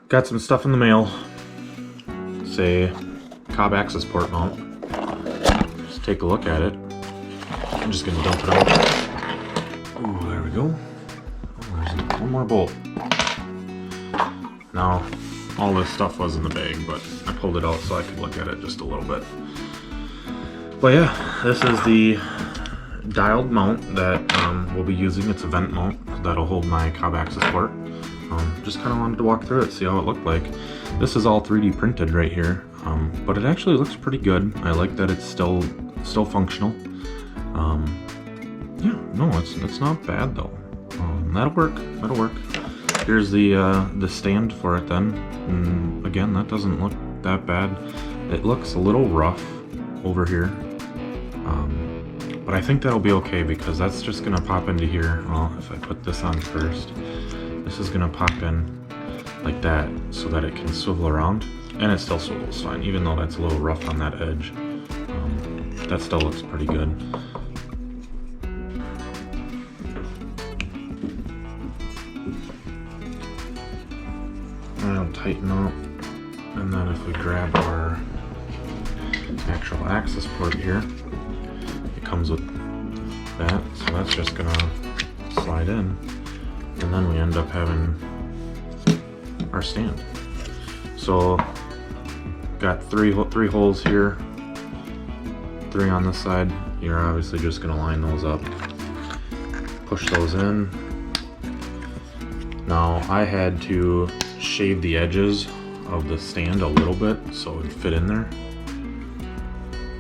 Got some stuff in the mail. Say Cobb access port mount. Just take a look at it. I'm just gonna dump it out. Ooh, there we go. Oh, there's one more bolt. Now, all this stuff was in the bag, but I pulled it out so I could look at it just a little bit. But yeah, this is the dialed mount that we'll be using. It's a vent mount that'll hold my Cobb access port. Just kind of wanted to walk through it, see how it looked like. This is all 3D printed right here, but it actually looks pretty good. I like that it's still functional. Yeah, no, it's not bad though. That'll work. Here's the stand for it then. And again, that doesn't look that bad. It looks a little rough over here. But I think that'll be okay because that's just gonna pop into here. Well, if I put this on first, this is gonna pop in like that so that it can swivel around, and it still swivels fine, even though that's a little rough on that edge. That still looks pretty good. I'll tighten up, and then if we grab our actual access port here, it comes with that, so that's just gonna slide in, and then we end up having our stand. So got three holes here, 3 on this side. You're obviously just gonna line those up, push those in. Now I had to shave the edges of the stand a little bit so it would fit in there.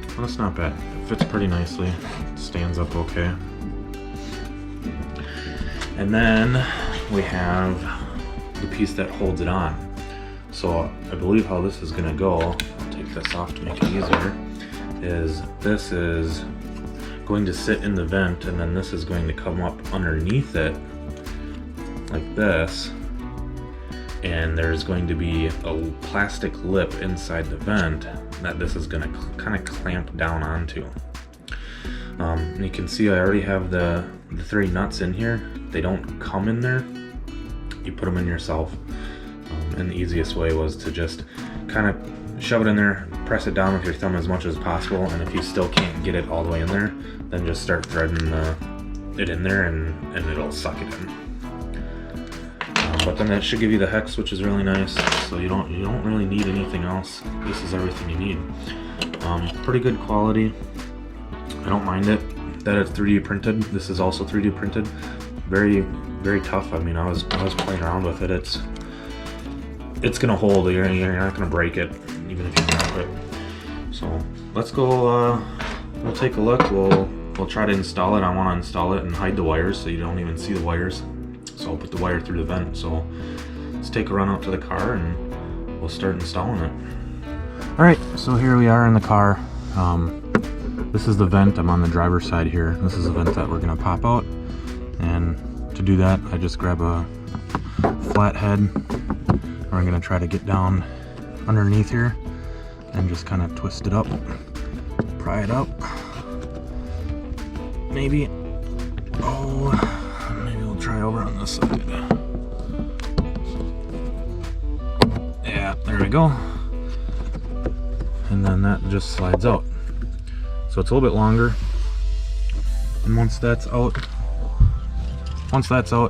Well, that's not bad. It fits pretty nicely. It stands up okay. And then we have the piece that holds it on. So I believe how this is gonna go, I'll take this off to make it easier, is this is going to sit in the vent, and then this is going to come up underneath it like this, and there's going to be a plastic lip inside the vent that this is going to kind of clamp down onto. And you can see I already have the 3 nuts in here. They don't come in there, you put them in yourself. And the easiest way was to just kind of shove it in there, press it down with your thumb as much as possible, and if you still can't get it all the way in there, then just start threading it in there and it'll suck it in. But then that should give you the hex, which is really nice, so you don't really need anything else. This is everything you need. Pretty good quality. I don't mind it that it's 3D printed. This is also 3D printed. Very, very tough. I mean, I was playing around with it. It's gonna hold. You're not gonna break it, even if you drop it. So let's go. We'll take a look. We'll try to install it. I want to install it and hide the wires so you don't even see the wires. So I'll put the wire through the vent. So let's take a run out to the car and we'll start installing it. All right, so here we are in the car. This is the vent. I'm on the driver's side here. This is the vent that we're gonna pop out. And to do that, I just grab a flathead. We're gonna try to get down underneath here and just kind of twist it up, pry it up. Maybe we'll try over on this side. Yeah, there we go. And then that just slides out. So it's a little bit longer. And once that's out,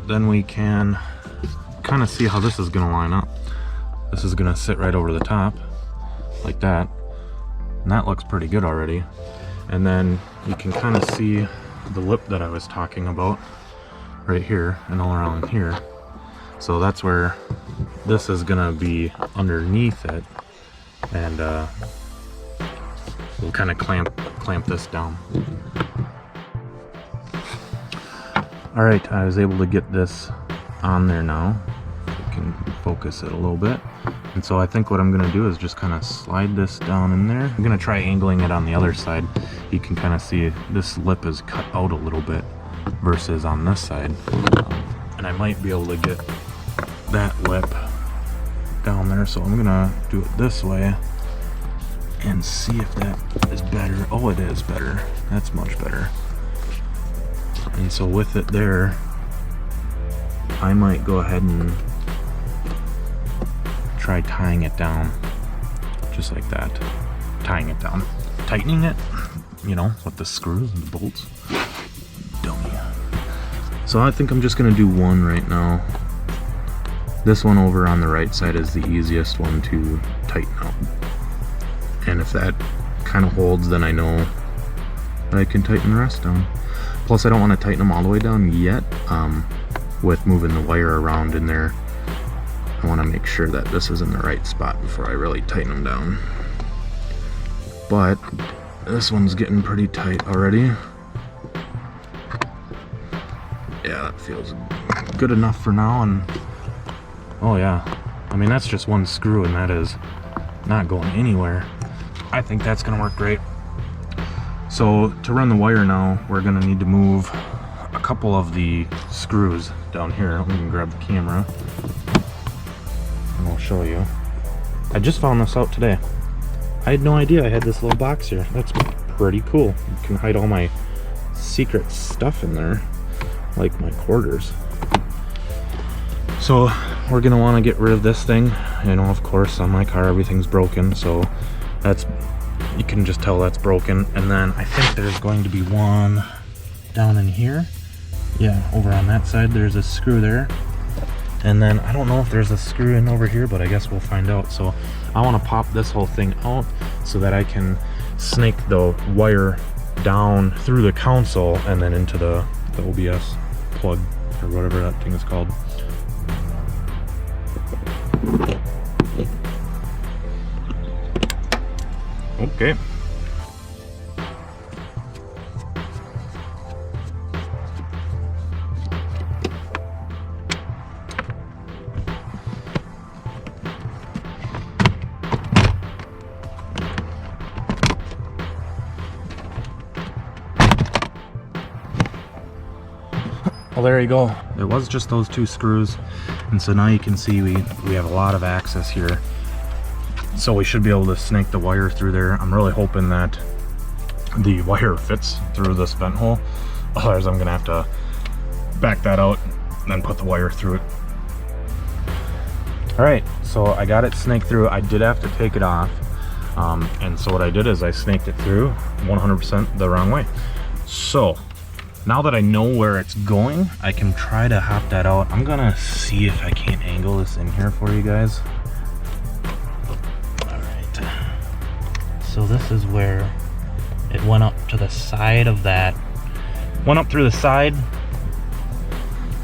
then we can kind of see how this is gonna line up. This is gonna sit right over the top, like that. And that looks pretty good already. And then you can kind of see the lip that I was talking about right here and all around here. So that's where this is gonna be underneath it, and we'll kind of clamp this down. All right, I was able to get this on there now. I can focus it a little bit. And so I think what I'm gonna do is just kind of slide this down in there. I'm gonna try angling it on the other side. You can kind of see this lip is cut out a little bit versus on this side. And I might be able to get that lip down there. So I'm gonna do it this way and see if that is better. Oh, it is better. That's much better. And so with it there, I might go ahead and try tying it down just like that. Tying it down. Tightening it, you know, with the screws and the bolts. Dummy. So I think I'm just gonna do one right now. This one over on the right side is the easiest one to tighten up. And if that kind of holds, then I know I can tighten the rest down. Plus I don't want to tighten them all the way down yet. With moving the wire around in there, I want to make sure that this is in the right spot before I really tighten them down. But this one's getting pretty tight already. Yeah, that feels good enough for now. And oh yeah, I mean that's just one screw and that is not going anywhere. I think that's gonna work great. So to run the wire now, we're gonna need to move a couple of the screws down here. We can grab the camera and I'll show you. I just found this out today. I had no idea I had this little box here. That's pretty cool. You can hide all my secret stuff in there, like my quarters. So we're gonna want to get rid of this thing. You know, of course, on my car everything's broken, so that's, you can just tell that's broken. And then I think there's going to be one down in here. Yeah, over on that side there's a screw there. And then I don't know if there's a screw in over here, but I guess we'll find out. So I want to pop this whole thing out so that I can snake the wire down through the console and then into the OBS plug or whatever that thing is called. Okay. Well, there you go. It was just those two screws, and so now you can see we have a lot of access here. So we should be able to snake the wire through there. I'm really hoping that the wire fits through this vent hole. Otherwise I'm gonna have to back that out and then put the wire through it. All right, so I got it snaked through. I did have to take it off. And so what I did is I snaked it through 100% the wrong way. So now that I know where it's going, I can try to hop that out. I'm gonna see if I can't angle this in here for you guys. All right. So this is where it went up to the side of that. Went up through the side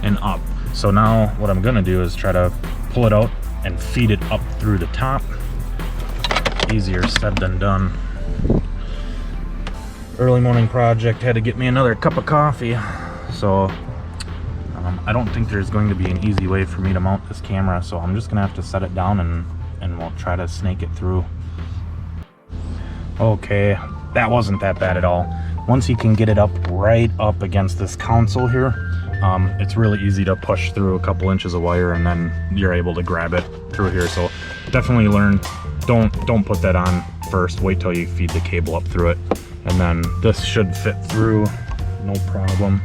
and up. So now what I'm gonna do is try to pull it out and feed it up through the top. Easier said than done. Early morning project, had to get me another cup of coffee. So I don't think there's going to be an easy way for me to mount this camera, so I'm just gonna have to set it down and we'll try to snake it through. Okay, that wasn't that bad at all. Once you can get it up right up against this console here, it's really easy to push through a couple inches of wire and then you're able to grab it through here. So definitely learn, don't put that on first, wait till you feed the cable up through it. And then this should fit through, no problem.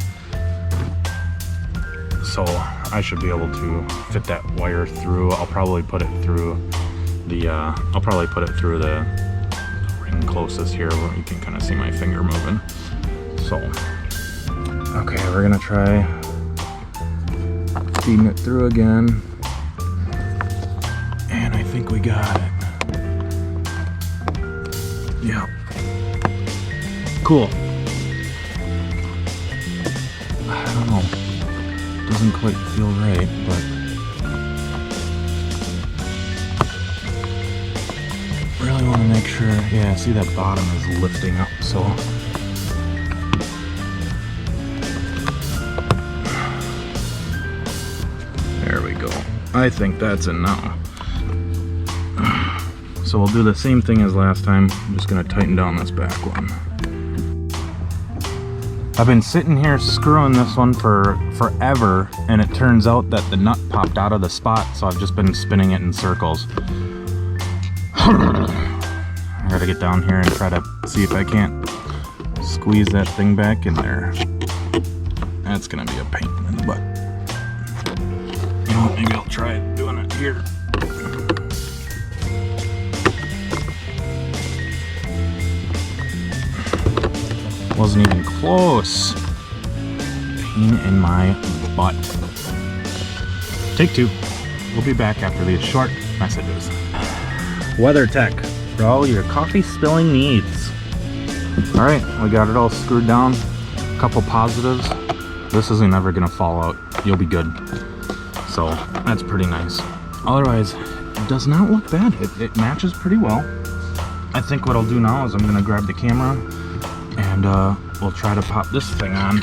So I should be able to fit that wire through. I'll probably put it through the ring closest here where you can kind of see my finger moving. So, okay, we're gonna try feeding it through again. And I think we got it. Yeah. Cool. I don't know. Doesn't quite feel right, but really want to make sure. Yeah, see that bottom is lifting up, so there we go. I think that's it now. So we'll do the same thing as last time. I'm just gonna tighten down this back one. I've been sitting here screwing this one for forever, and it turns out that the nut popped out of the spot, so I've just been spinning it in circles. I gotta get down here and try to see if I can't squeeze that thing back in there. That's gonna be a pain in the butt. You know what, maybe I'll try doing it here. Wasn't even close. Pain in my butt. Take 2. We'll be back after these short messages. WeatherTech for all your coffee spilling needs. All right, we got it all screwed down. A couple positives. This isn't ever gonna fall out. You'll be good. So that's pretty nice. Otherwise, it does not look bad. It matches pretty well. I think what I'll do now is I'm gonna grab the camera and we'll try to pop this thing on.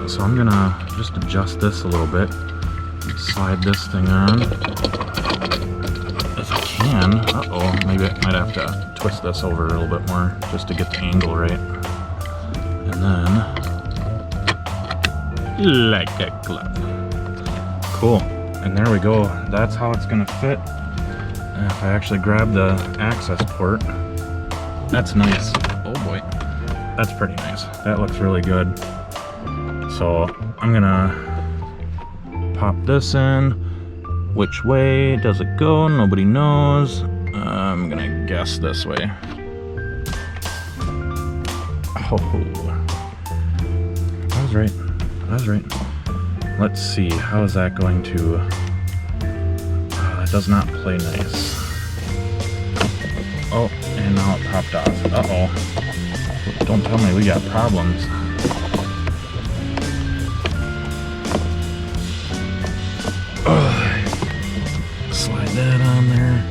So I'm gonna just adjust this a little bit. Slide this thing on. If I can. Uh-oh, maybe I might have to twist this over a little bit more just to get the angle right. And then, like a glove. Cool. And there we go. That's how it's gonna fit. And if I actually grab the access port, that's nice. Oh boy. That's pretty nice. That looks really good. So I'm gonna pop this in. Which way does it go? Nobody knows. I'm gonna guess this way. Oh, I was right. I was right. Let's see. How is that going to? That does not play nice. Oh, and now it popped off. Uh-oh. Don't tell me we got problems. Slide that on there.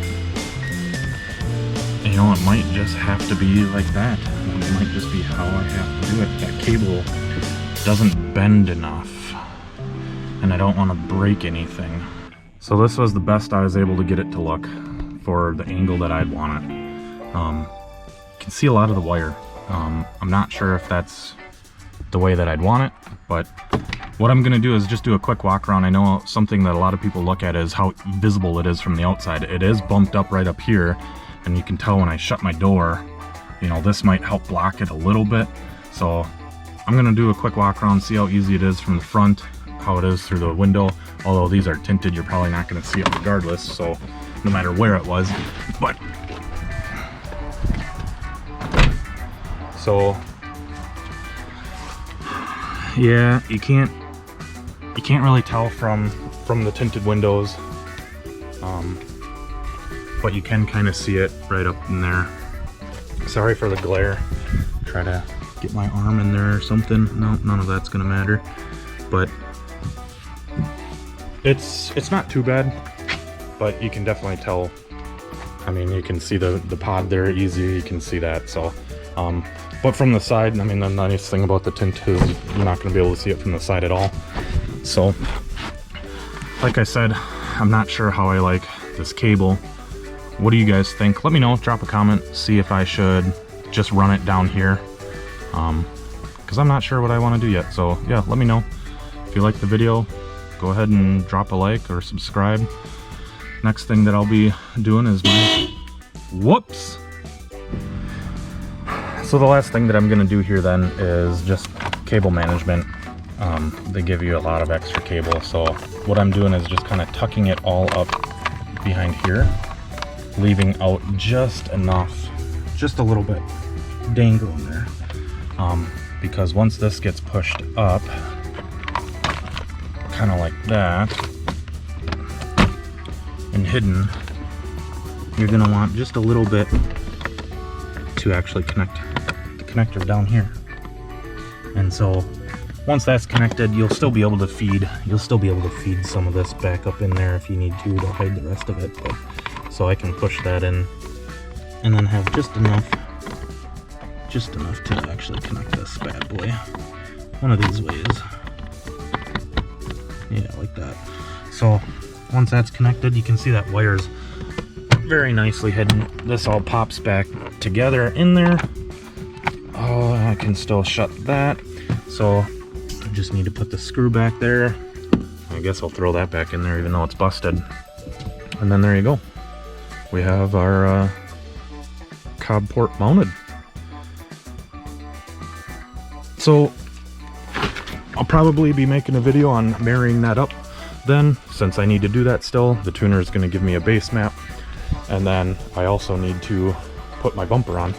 And you know, it might just have to be like that. It might just be how I have to do it. That cable doesn't bend enough. And I don't want to break anything. So this was the best I was able to get it to look for the angle that I'd want it. You can see a lot of the wire. I'm not sure if that's the way that I'd want it, but what I'm gonna do is just do a quick walk around. I know something that a lot of people look at is how visible it is from the outside. It is bumped up right up here, and you can tell when I shut my door, you know, this might help block it a little bit. So I'm gonna do a quick walk around, see how easy it is from the front, how it is through the window. Although these are tinted, you're probably not gonna see it regardless, so no matter where it was. But so yeah, you can't really tell from the tinted windows, but you can kind of see it right up in there. Sorry for the glare. Try to get my arm in there or something. No, none of that's gonna matter. But it's not too bad, but you can definitely tell. I mean, you can see the pod there easy. You can see that. So, but from the side, I mean, the nice thing about the tint is you're not going to be able to see it from the side at all. So, like I said, I'm not sure how I like this cable. What do you guys think? Let me know. Drop a comment. See if I should just run it down here, because I'm not sure what I want to do yet. So yeah, let me know. If you like the video, go ahead and drop a like or subscribe. Next thing that I'll be doing is my whoops. So the last thing that I'm going to do here then is just cable management. They give you a lot of extra cable, so what I'm doing is just kind of tucking it all up behind here, leaving out just enough, just a little bit dangling there, because once this gets pushed up kind of like that and hidden, you're going to want just a little bit to actually connect the connector down here. And so once that's connected, you'll still be able to feed some of this back up in there if you need to hide the rest of it. But so I can push that in and then have just enough to actually connect this bad boy one of these ways. Yeah, like that. So once that's connected, you can see that wire's very nicely hidden. This all pops back together in there. Oh, I can still shut that. So I just need to put the screw back there. I guess I'll throw that back in there even though it's busted. And then there you go. We have our cob port mounted. So I'll probably be making a video on marrying that up then, since I need to do that still. The tuner is going to give me a base map, and then I also need to put my bumper on.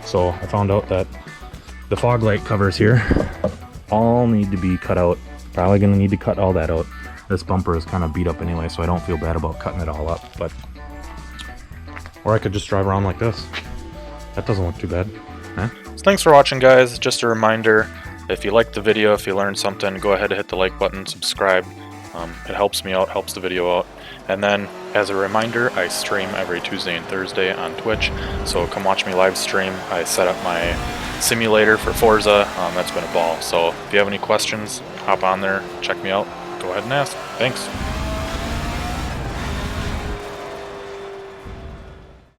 So I found out that The fog light covers here all need to be cut out. Probably gonna need to cut all that out. This bumper is kind of beat up anyway, so I don't feel bad about cutting it all up, but or I could just drive around like this. That doesn't look too bad. Huh? So thanks for watching, guys. Just a reminder, if you liked the video, if you learned something, go ahead and hit the like button, subscribe. It helps me out, helps the video out. And then, as a reminder, I stream every Tuesday and Thursday on Twitch, so come watch me live stream. I set up my simulator for Forza. That's been a ball. So if you have any questions, hop on there, check me out, go ahead and ask. Thanks.